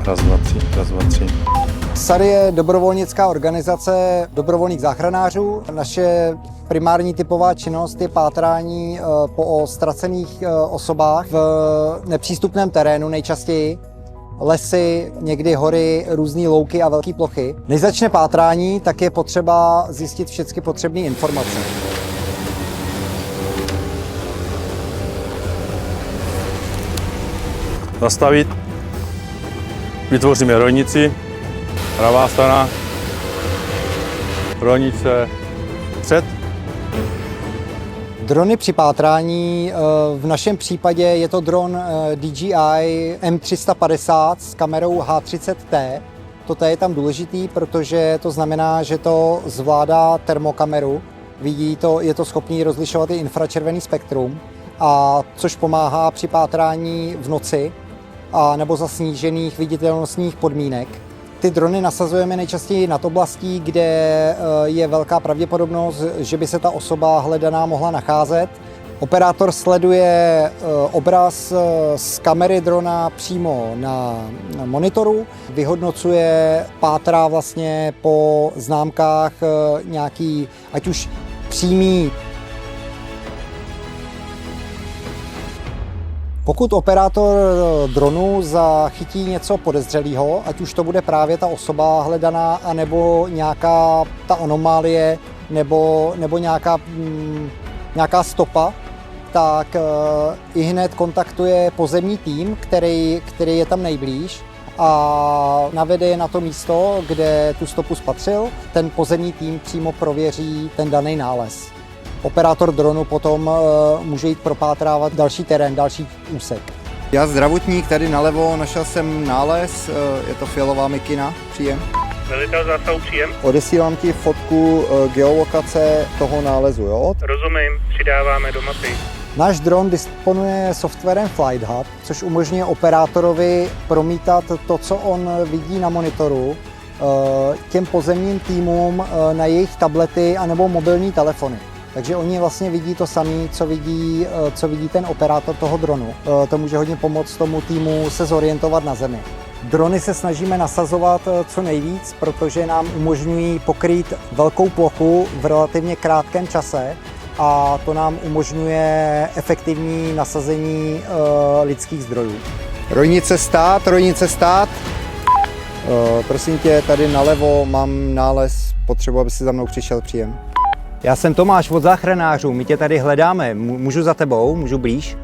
Raz, dva, tři, raz, dva, tři. SAR je dobrovolnická organizace dobrovolných záchranářů. Naše primární typová činnost je pátrání po ztracených osobách v nepřístupném terénu nejčastěji. Lesy, někdy hory, různé louky a velké plochy. Než začne pátrání, tak je potřeba zjistit všechny potřebné informace. Zastavit. Vytvoříme rojnici. Pravá strana. Rojnice. Před. Drony při pátrání, v našem případě je to dron DJI M350 s kamerou H30T. To T je tam důležitý, protože to znamená, že to zvládá termokameru. Vidí to, je to schopný rozlišovat i infračervený spektrum, a což pomáhá při pátrání v noci a nebo za snížených viditelnostních podmínek. Ty drony nasazujeme nejčastěji nad oblastí, kde je velká pravděpodobnost, že by se ta osoba hledaná mohla nacházet. Operátor sleduje obraz z kamery drona přímo na monitoru, vyhodnocuje, pátrá vlastně po známkách nějaký, ať už přímý. Pokud operátor dronu zachytí něco podezřelého, ať už to bude právě ta osoba hledaná, anebo nějaká ta anomálie, nebo nějaká stopa, tak ihned kontaktuje pozemní tým, který je tam nejblíž, a navede je na to místo, kde tu stopu spatřil. Ten pozemní tým přímo prověří ten daný nález. Operátor dronu potom může jít propátrávat další terén, další úsek. Já zdravotník, tady nalevo našel jsem nález, je to fialová mikina, příjem. Velitel zásahu příjem. Odesílám ti fotku geolokace toho nálezu, jo? Rozumím, přidáváme do mapy. Náš dron disponuje softwarem Flight Hub, což umožňuje operátorovi promítat to, co on vidí na monitoru, těm pozemním týmům na jejich tablety anebo mobilní telefony. Takže oni vlastně vidí to samé, co vidí ten operátor toho dronu. To může hodně pomoct tomu týmu se zorientovat na zemi. Drony se snažíme nasazovat co nejvíc, protože nám umožňují pokrýt velkou plochu v relativně krátkém čase, a to nám umožňuje efektivní nasazení lidských zdrojů. Rojnice stát, rojnice stát. Prosím tě, tady nalevo mám nález, potřebuji, aby si za mnou přišel, příjem. Já jsem Tomáš od záchranářů, my tě tady hledáme, můžu za tebou, můžu blíž?